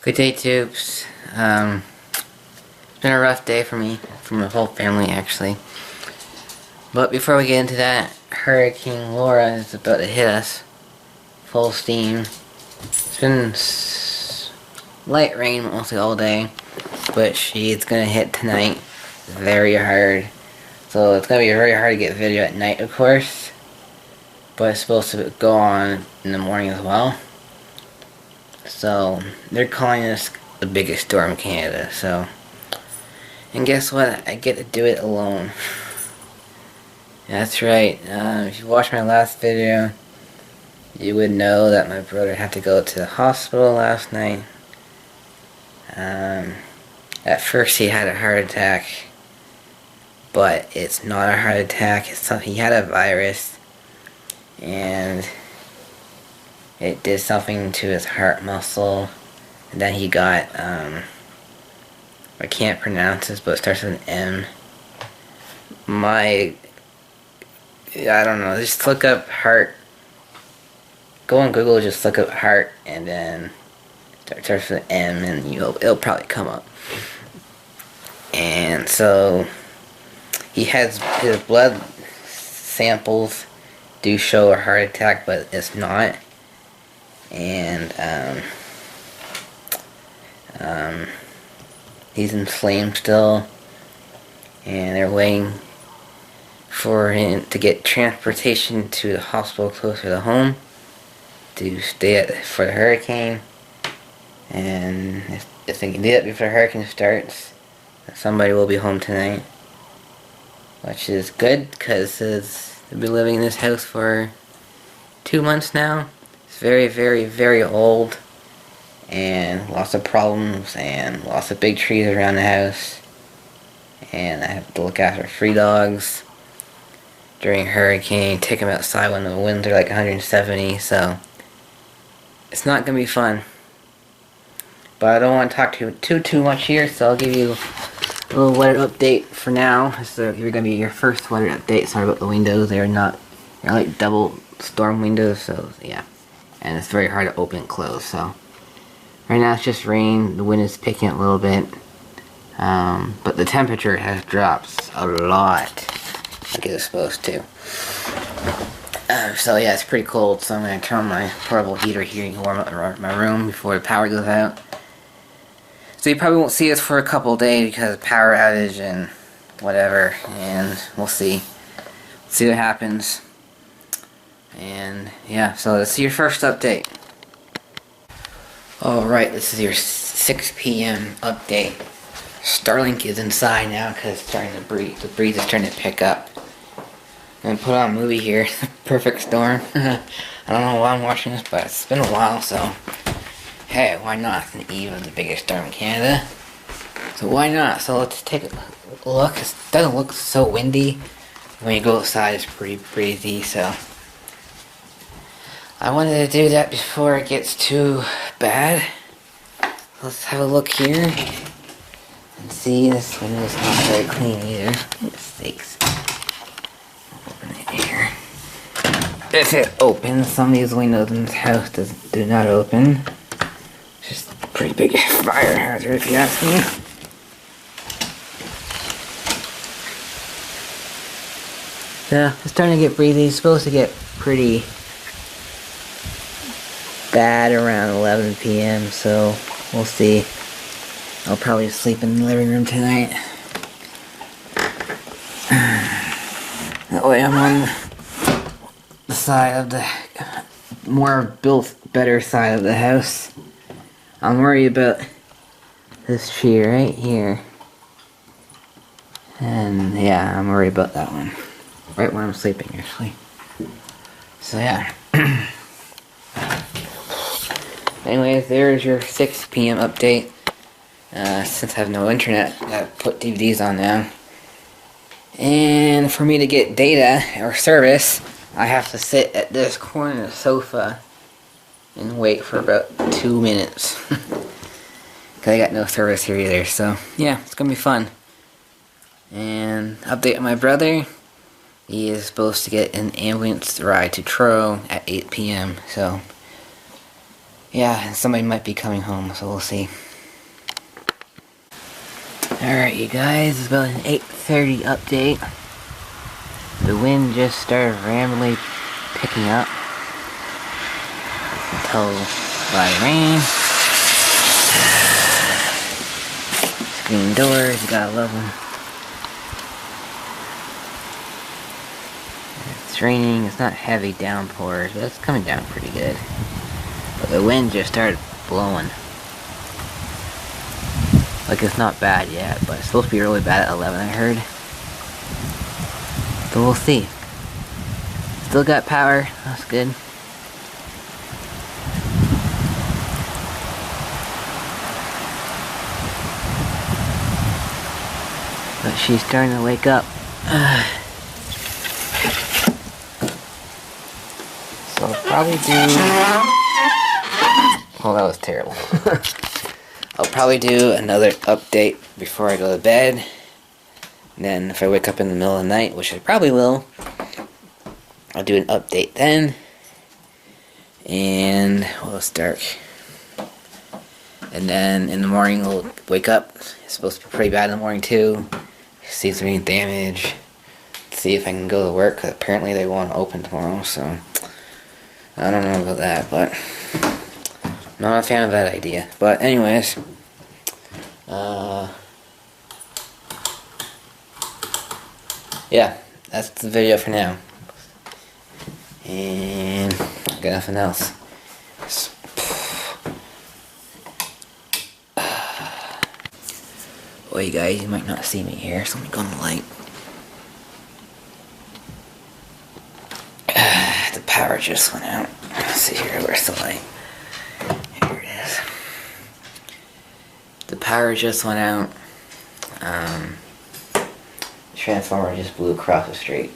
Good day, Tubes. It's been a rough day for me, for my whole family actually. But before we get into that, Hurricane Laura is about to hit us. Full steam. It's been light rain mostly all day, but she's gonna hit tonight very hard. So it's gonna be very hard to get video at night, of course. But it's supposed to go on in the morning as well. So they're calling this the biggest storm in Canada. So, and guess what? I get to do it alone. That's right. If you watched my last video, you would know that my brother had to go to the hospital last night. At first he had a heart attack, but it's not a heart attack. He had a virus, and it did something to his heart muscle, and then he got, I can't pronounce this, but it starts with an M. I don't know, just look up heart. Go on Google, just look up heart, and then it starts with an M, and it'll probably come up. And so, he has, his blood samples do show a heart attack, but it's not. And he's inflamed still, and they're waiting for him to get transportation to the hospital closer to home to stay for the hurricane. And if they can do it before the hurricane starts, somebody will be home tonight, which is good because they've been living in this house for 2 months now. Very, very, very old, and lots of problems, and lots of big trees around the house, and I have to look after 3 dogs during a hurricane, take them outside when the winds are like 170, so it's not going to be fun. But I don't want to talk too much here, so I'll give you a little weather update for now. So you're going to be your first weather update. Sorry about the windows, they're like double storm windows, so yeah. And it's very hard to open and close, so right now it's just rain, the wind is picking up a little bit, but the temperature has dropped a lot, like it was supposed to. So yeah, it's pretty cold, so I'm going to turn on my portable heater here to warm up my room before the power goes out. So you probably won't see us for a couple of days because of power outage and whatever, and we'll see. See what happens. And yeah, so this is your first update. Alright, this is your 6 p.m. update. Starlink is inside now because it's starting to breathe. The breeze is starting to pick up. I'm going to put on a movie here, Perfect Storm. I don't know why I'm watching this, but it's been a while, so hey, why not? It's the eve of the biggest storm in Canada, so why not? So let's take a look. It doesn't look so windy. When you go outside, it's pretty breezy, so I wanted to do that before it gets too bad. Let's have a look here and see. This window's not very clean either. Sakes. Open it here. If it opens, some of these windows in this house do not open. It's just a pretty big fire hazard if you ask me. So it's starting to get breezy. It's supposed to get pretty bad around 11 p.m. so we'll see. I'll probably sleep in the living room tonight. That way I'm on the side of the more built, better side of the house. I'm worried about this tree right here. And yeah, I'm worried about that one. Right where I'm sleeping, actually. So yeah. Anyways, there's your 6 p.m. update. Since I have no internet, I gotta put DVDs on now. And for me to get data or service, I have to sit at this corner of the sofa and wait for about 2 minutes. Because I got no service here either, so yeah, it's gonna be fun. And update on my brother. He is supposed to get an ambulance ride to Truro at 8 p.m. So Yeah, and somebody might be coming home, so we'll see. Alright, you guys, it's about an 8:30 update. The wind just started randomly picking up until by rain. Screen doors, you gotta love them. It's raining, it's not heavy downpours, but it's coming down pretty good. But the wind just started blowing. Like, it's not bad yet, but it's supposed to be really bad at 11, I heard. So we'll see. Still got power, that's good. But she's starting to wake up. So I'll probably do... Oh, that was terrible. I'll probably do another update before I go to bed. And then if I wake up in the middle of the night, which I probably will, I'll do an update then. And well, it's dark. And then in the morning we'll wake up. It's supposed to be pretty bad in the morning too. See if there's any damage. See if I can go to work, because apparently they want to open tomorrow, so I don't know about that, but not a fan of that idea. But anyways, yeah, that's the video for now. And I got nothing else. Well, you guys, you might not see me here, so let me go on the light. The power just went out. Let's see here, where's the light? Here it is. The power just went out. The transformer just blew across the street.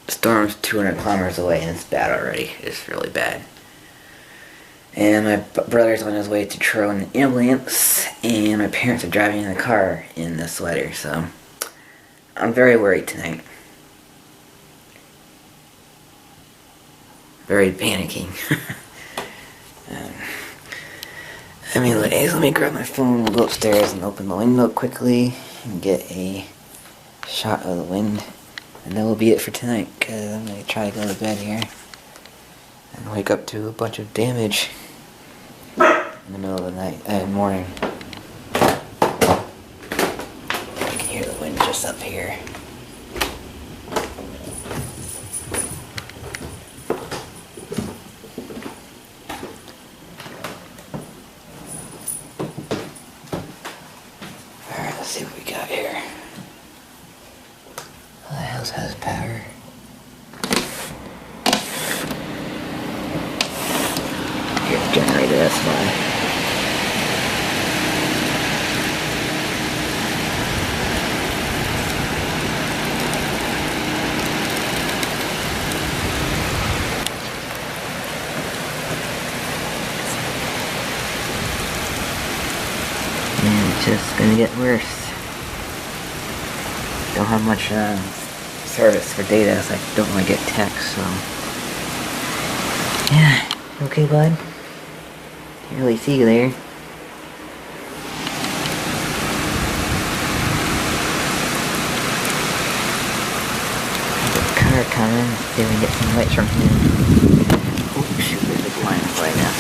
The storm's 200 kilometers away and it's bad already. It's really bad. And my brother's on his way to Truro in an ambulance, and my parents are driving in the car in this weather, so I'm very worried tonight. Very panicking. Anyways, let me grab my phone, we'll go upstairs and open the window quickly and get a shot of the wind. And that will be it for tonight, because I'm going to try to go to bed here and wake up to a bunch of damage in the middle of the night, morning. You can hear the wind just up here. Alright, let's see what we got here. The house has power. Here's the generator, that's why. And it's just gonna get worse. Don't have much service for data, so I don't really get text, so yeah. Okay, bud? Can't really see you there. Car coming. See if we can get some lights from him. Oh shoot, there's a blind right now.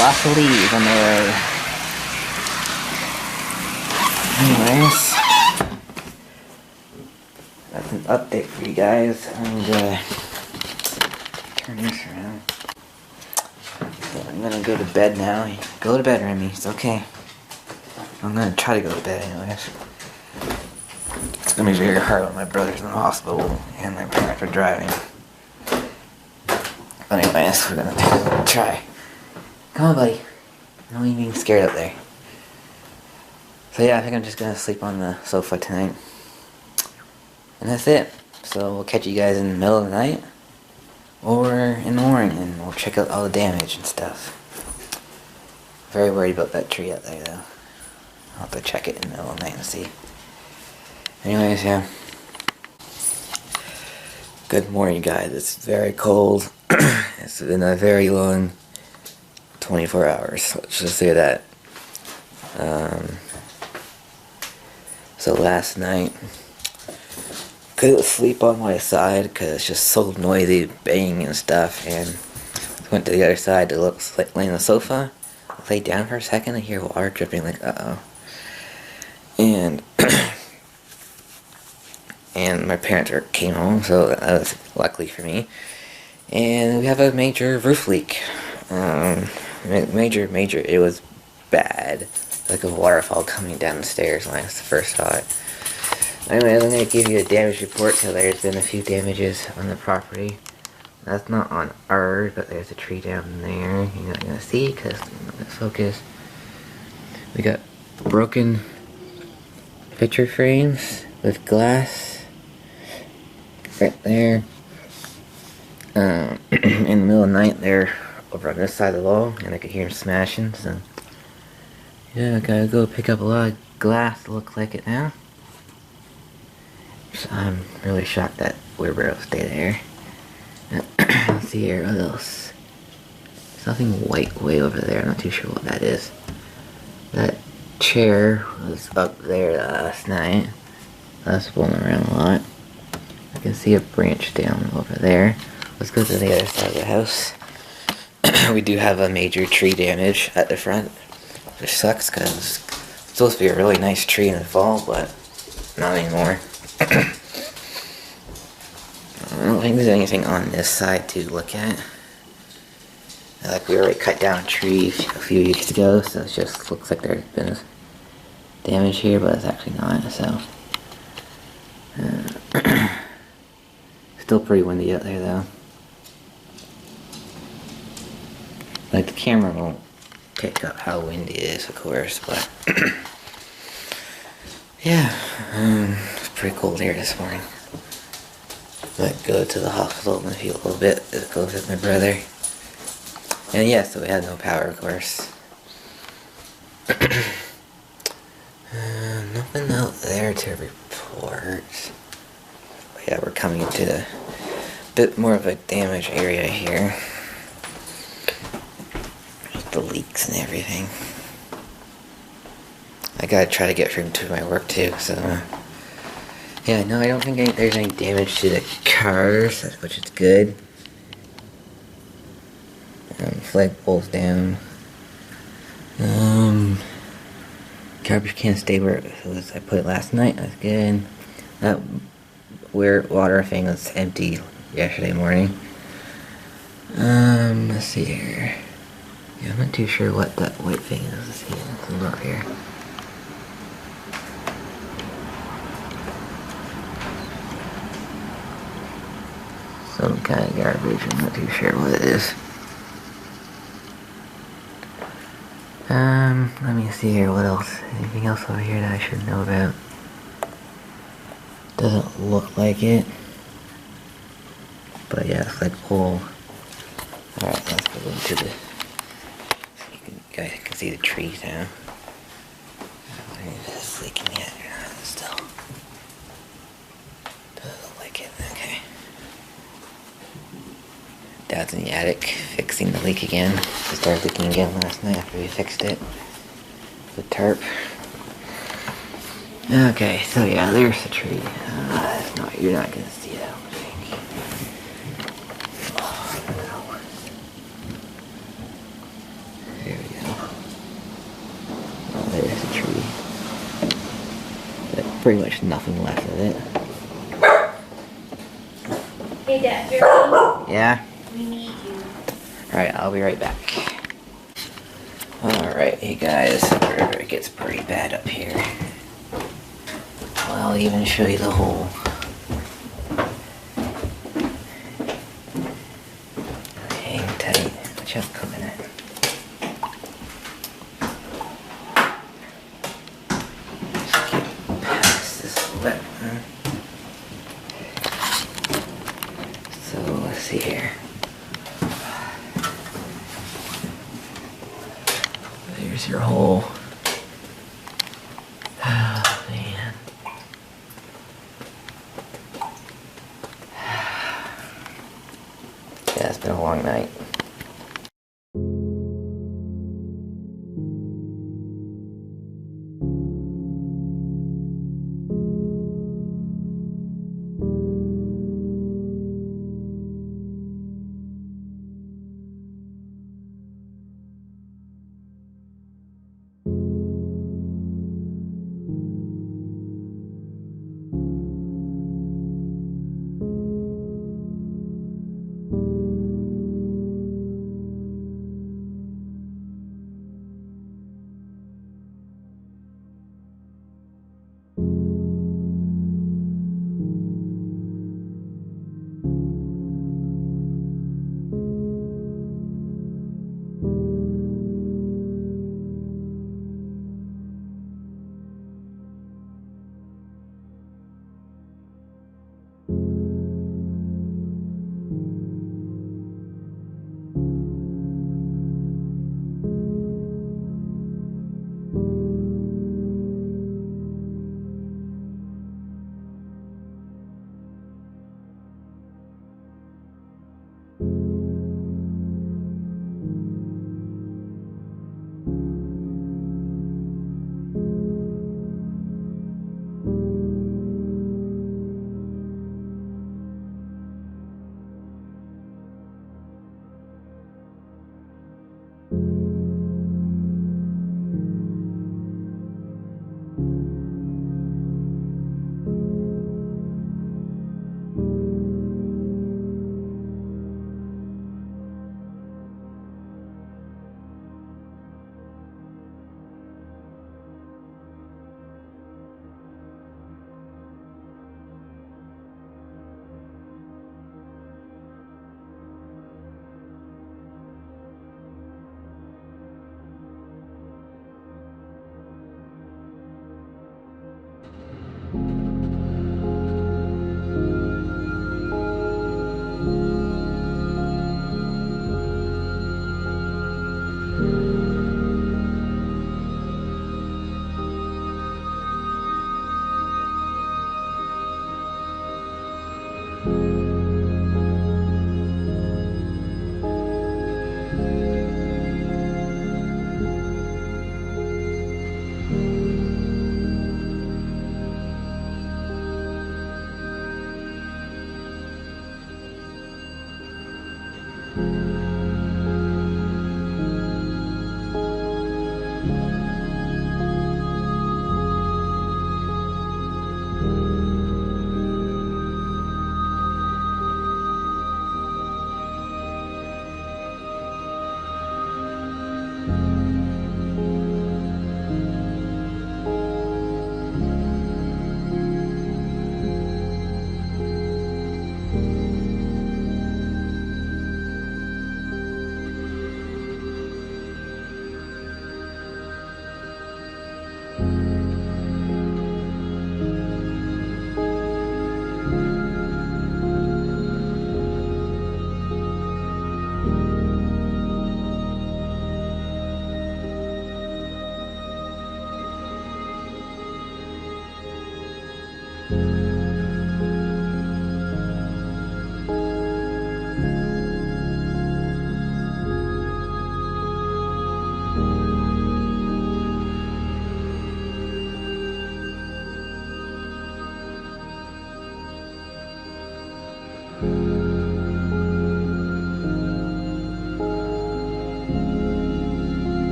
Lots of leaves on the road. Anyways, that's an update for you guys. I'm gonna turn this around. So I'm gonna go to bed now. Go to bed, Remy. It's okay. I'm gonna try to go to bed anyways. It's gonna be very hard when my brother's in the hospital and my parents are driving. But anyways, we're gonna try. Come on, buddy. No you being scared up there. So yeah, I think I'm just gonna sleep on the sofa tonight. And that's it. So we'll catch you guys in the middle of the night or in the morning, and we'll check out all the damage and stuff. Very worried about that tree out there though. I'll have to check it in the middle of the night and see. Anyways, yeah. Good morning, guys. It's very cold. It's been a very long 24 hours. Let's just say that. So last night, couldn't sleep on my side because it's just so noisy, banging and stuff. And went to the other side to look, like, lay on the sofa. I laid down for a second. I hear water dripping. Like, uh-oh. And and my parents came home, so that was luckily for me. And we have a major roof leak. Major. It was bad. Like a waterfall coming down the stairs when I first saw it. Anyway, I'm going to give you a damage report, so there's been a few damages on the property. That's not on ours, but there's a tree down there. You're not going to see because I'm not going to focus. We got broken picture frames with glass right there. In the middle of the night, they're over on this side of the wall, and I could hear them smashing, so yeah, I gotta go pick up a lot of glass to look like it now. So I'm really shocked that we're able to stay there. Let's see here, what else? Something white way over there, I'm not too sure what that is. That chair was up there last night. That's rolling around a lot. I can see a branch down over there. Let's go to the other side of the house. We do have a major tree damage at the front, which sucks because it's supposed to be a really nice tree in the fall, but not anymore. I don't think there's anything on this side to look at. Like, we already cut down a tree a few weeks ago, so it just looks like there's been damage here, but it's actually not, so. Still pretty windy out there, though. Like, the camera won't pick up how windy it is, of course, but yeah, it's pretty cold here this morning. Might go to the hospital in a little bit to go visit my brother. And yeah, so we had no power, of course. Nothing out there to report. But yeah, we're coming into a bit more of a damaged area here. The leaks and everything. I gotta try to get room to my work too, so yeah, no, I don't think there's any damage to the cars, which is good. Flagpole's down. Garbage can stay where it was. I put it last night. That's good. That water thing was empty yesterday morning. Let's see here. Yeah, I'm not too sure what that white thing is. Let's see. Let's look here. Some kind of garbage. I'm not too sure what it is. Let me see here. What else? Anything else over here that I should know about? Doesn't look like it. But yeah, it's like pole. Alright, let's go into the. You guys can see the trees now. I don't know if it's leaking yet or not. Still. Doesn't look like it. Okay. Dad's in the attic fixing the leak again. It started leaking again last night after we fixed it. The tarp. Okay, so yeah, there's the tree. You're not gonna see it, I don't think. Oh, no. There we go. Oh, there's the tree. There's pretty much nothing left of it. Hey, Dad, you're Yeah? we need you. Alright, I'll be right back. Alright, hey guys, it gets pretty bad up here. Well, I'll even show you the hole. Hang tight. Watch out, coming in. Just get past this wet one. So, let's see here. There's your hole. Oh, man. been a long night.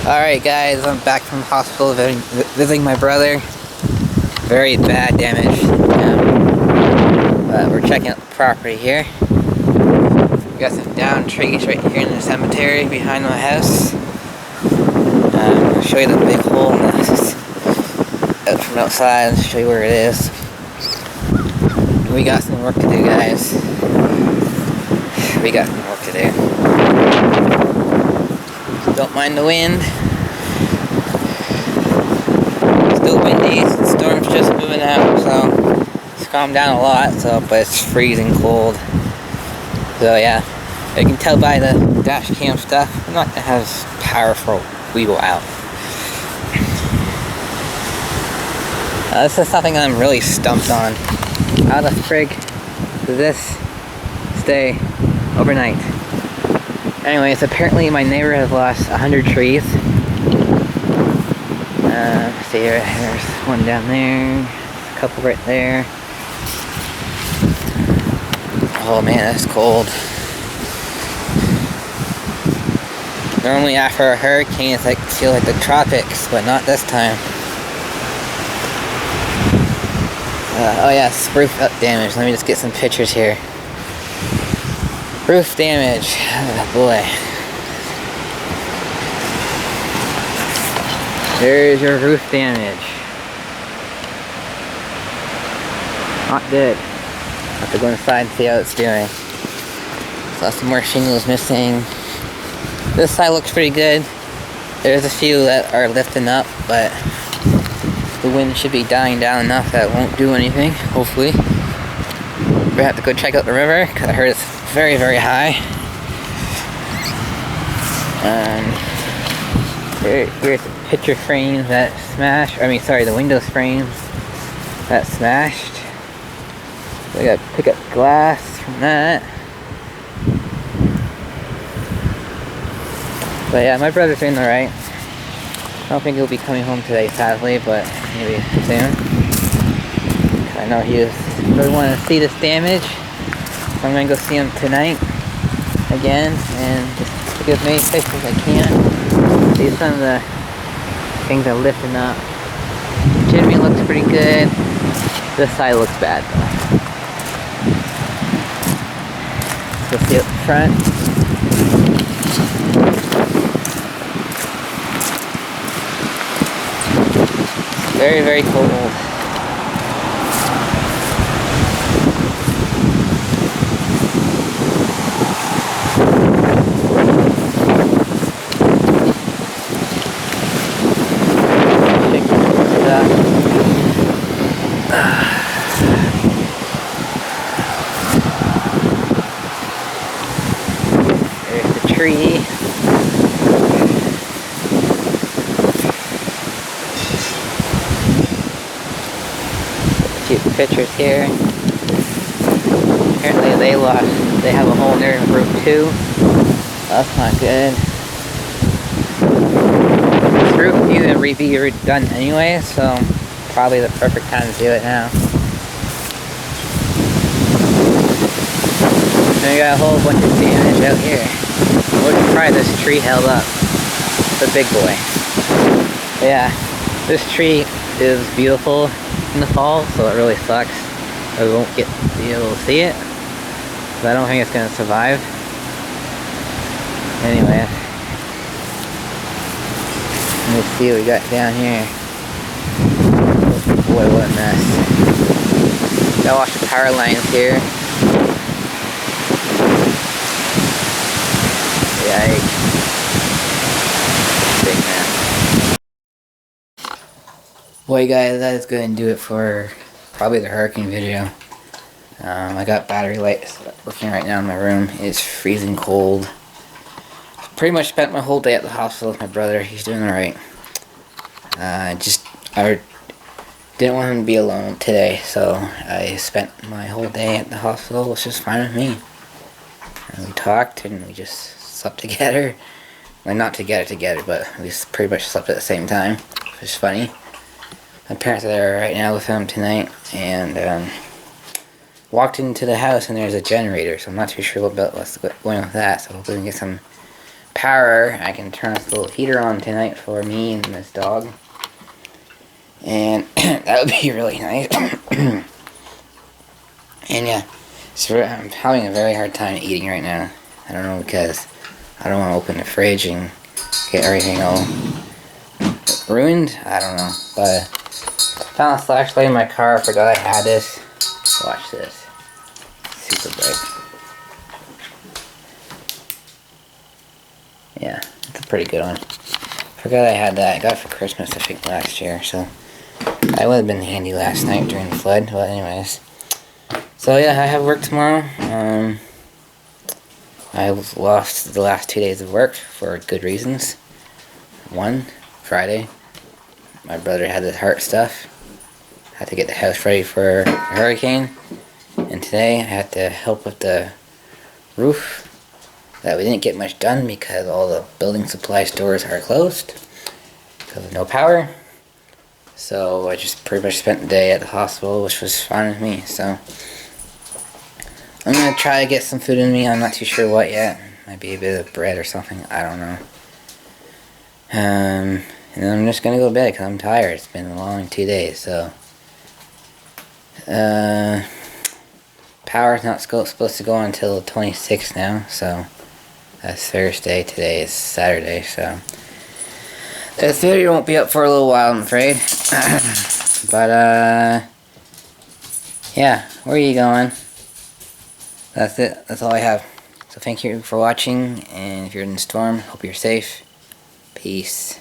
Alright guys, I'm back from the hospital visiting my brother. Very bad damage. We're checking out the property here. We got some downed trees right here in the cemetery behind my house. I'll show you the big hole out from outside and show you where it is. We got some work to do, guys. We got some work to do. Don't mind the wind. Still windy, the storm's just moving out, so it's calmed down a lot, but it's freezing cold. So yeah, you can tell by the dash cam stuff, I'm not gonna have as powerful wheel out. This is something I'm really stumped on. How the frig does this stay overnight? Anyways, apparently my neighbor has lost 100 trees. See here, there's one down there, a couple right there. Oh man, that's cold. Normally after a hurricane, it's like feel like the tropics, but not this time. Oh yeah, it's roof damage. Let me just get some pictures here. Roof damage. Oh boy. There's your roof damage. Not good. Have to go inside and see how it's doing. Saw some more shingles missing. This side looks pretty good. There's a few that are lifting up, but the wind should be dying down enough that it won't do anything, hopefully. We have to go check out the river, because I heard it's very, very high. Here's the picture frames that smashed. The window frames that smashed. So I gotta pick up glass from that. But yeah, my brother's doing alright. I don't think he'll be coming home today, sadly, but maybe soon. I know he really wanted to see this damage. So I'm gonna go see him tonight again and just take as many pictures as I can. See some of the things that are lifting up. Jimmy looks pretty good. This side looks bad though. Let's see up front. Very, very cold. There's the tree. Few pictures here. Apparently they have a hole in their roof too. That's not good. This roof needs to be redone anyway, so probably the perfect time to do it now. we got a whole bunch of damage out here. I'm surprised this tree held up. It's a big boy. But yeah, this tree is beautiful in the fall, so it really sucks. I won't be able to see it. But I don't think it's gonna survive. Anyway, let's see what we got down here. Boy, what a mess. Gotta watch the power lines here. Yikes. Big mess. Well, guys, that is going to do it for probably the hurricane video. I got battery lights working right now in my room. It's freezing cold. Pretty much spent my whole day at the hospital with my brother. He's doing alright. I didn't want him to be alone today, so I spent my whole day at the hospital, which is fine with me. And we talked and we just slept together. Well, not together, but we pretty much slept at the same time, which is funny. My parents are there right now with him tonight, and walked into the house and there's a generator, so I'm not too sure what's going on with that, so hopefully we can get some power. I can turn this little heater on tonight for me and this dog. And that would be really nice. And yeah, so I'm having a very hard time eating right now. I don't know, because I don't want to open the fridge and get everything all ruined. I don't know, but found a flashlight in my car. Forgot I had this. Watch this. Super bright. Yeah, it's a pretty good one. Forgot I had that. I got it for Christmas, I think, last year, so that would have been handy last night during the flood. But anyways, so yeah, I have work tomorrow. I lost the last 2 days of work for good reasons. One, Friday, my brother had his heart stuff. Had to get the house ready for a hurricane. And today I had to help with the roof. That we didn't get much done because all the building supply stores are closed because of no power. So I just pretty much spent the day at the hospital, which was fine with me. So I'm going to try to get some food in me. I'm not too sure what yet. Might be a bit of bread or something. I don't know. And then I'm just going to go to bed because I'm tired. It's been a long 2 days. So power's not supposed to go on until the 26th now. So that's Thursday. Today is Saturday. So this video won't be up for a little while, I'm afraid. But yeah, where are you going? That's it. That's all I have. So thank you for watching, and if you're in the storm, hope you're safe. Peace.